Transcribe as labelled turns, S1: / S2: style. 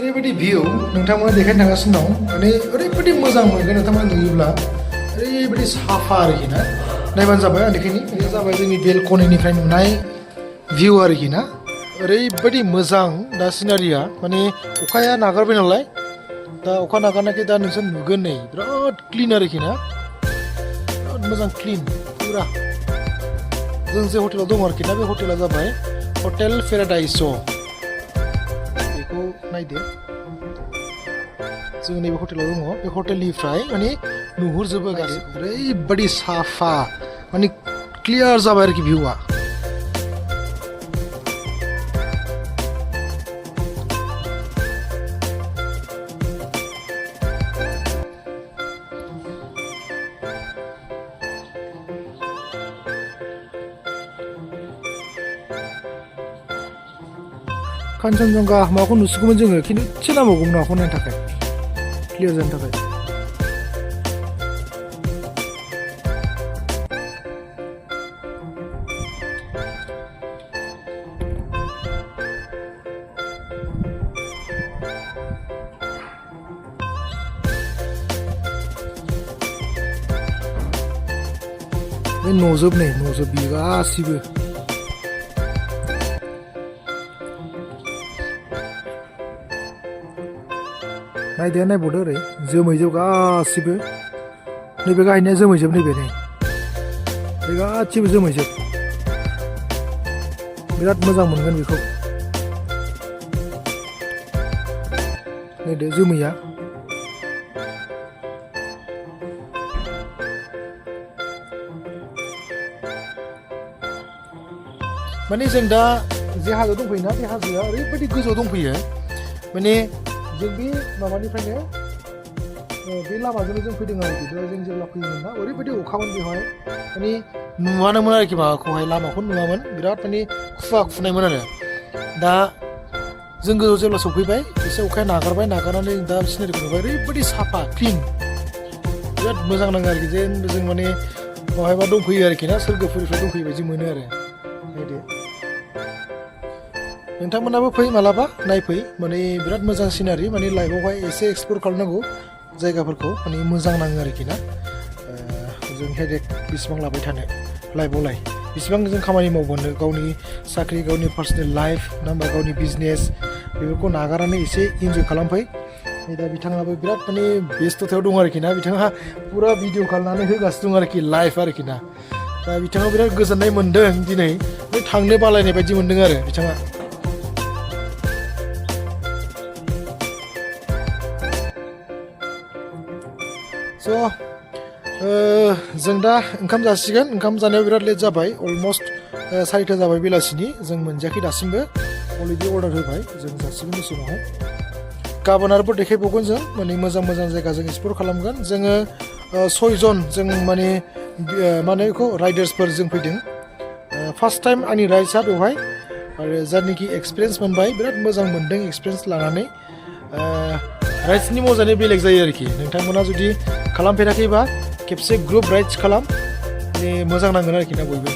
S1: ओरैबायदि भिउ नोंथांमोना देखायनो थांगासिनो दं माने ओरैबायदि मोजां मोनगोन नोंथांमोना नुयोब्ला ओरैबायदि साफा आरोखि ना नायबानो जाबाय आं देखायनि बे जाबाय जोंनि बेलकनिनिफ्राय नुनाय भिउ आरोखि ना ओरैबायदि मोजां दा सिनारिया माने अखाया नागारबाय नालाय दा अखा नागारनायखाय दा नोंसोर नुगोन नै बिराद क्लिन आरोखि ना बिराद मोजां क्लिन पुरा जों जे हटेलाव दङ आरोखि ना बे हटेला जाबाय हटेल पेराडाइस बेखौ नायदो जों नैबे हटेलाव दङ बे हटेलनिफ्राय माने नुहुरजोबो गासैबो ओरैबायदि साफा माने क्लियार जाबाय आरोखि भिउआ काञ्चनजंगा माबाखौ नुसिगौमोन जोङो खिन्थु एसे नांबावगौमोन नाखौ नायनो थाखाय क्लियार जानो थाखाय बे न'जोब बियो गासिबो नायदो नायबावदो ओरै जोमैजोब गासिबो नैबे गाहायनिया जोमैजोब नैबे नै बे गासिबो जोमैजोब बिराद मोजां मोनगोन बेखौ नायदो जोमैया माने जों दा जे हाजो दंफैयोना बे हाजोआ ओरैबायदि गोजौआव दंफैयो माने जों बे माबानिफ्रायनो बे लामाजोंनो जों फैदों आरोखि जों जेब्ला फैयोमोन ना ओरैबायदि अखामोन बेवहाय माने नुवानोमोन आरोखि माबाखौहाय लामाखौ नुवामोन बिराद माने खुवा खुनायमोन आरो दा जों गोजौआव जेब्ला सफैबाय एसे अखाया नागारनानै दा सिनारिखौ नुबाय ओरैबायदि साफा क्लिन बिराद मोजां नाङो आरोखि जे जों माने बहायबा दंफैयो आरोखि ना सोरगोफुरिफ्राव दंफैयो बायदि मोनो आरो नायदो नोंथांमोनाबो फै मालाबा नायफै माने बिराद मोजां सिनारि माने लाइफआवहाय एसे एक्सप्लर खालामनांगौ जायगाफोरखौ माने मोजां नाङो आरोखि ना जों हेडेक बेसेबां लाबाय थानो लाइफआवलाय बेसेबां जों खामानि मावबोनो गावनि साख्रि गावनि पार्सनेल लाइफ ना होमबा गावनि बिजनेस बेफोरखौ नागारनानै एसे इन्जय खालामफै दा बिथाङाबो बिराद माने बेस्थ'थायाव दं आरोखि ना बिथाङा पुरा भिडिअ खालामनानै होगासिनो दं आरोखि लाइफ आरोखि ना दा बिथाङा बिराद गोजोननाय मोन्दों दिनै थांनो बालायनाय बायदि मोन्दों आरो बिथाङा स' जों दा ओंखाम जासिगोन ओंखाम जानायाव बिराद लेट जाबाय अलमस्ट 4टा जाबाय बेलासिनि जों मोनजायाखै दासिमबो अलरेडि अर्डार होबाय जों जासिगोन दसे उनावहाय गाबोन आरोबाव देखायबावगोन जों माने मोजां जायगा जों एक्सप्लर खालामगोन जोङो 6 जन जों माने मा होनो बेखौ राइडार्सफोर जों फैदों फार्स्ट टाइम आंनि राइड्सआ बेवहाय आरो जायनाखि एक्सपिरियेन्स मोनबाय बिराद मोजां मोनदों एक्सपिरियेन्स लानानै राइड्सनि मजायानो बेलेग जायो आरोखि नोंथांमोना जुदि खालामफेराखैबा खेबसे ग्रुप राइड्स खालाम माने मोजां नांगोन आरोखि ना बयबो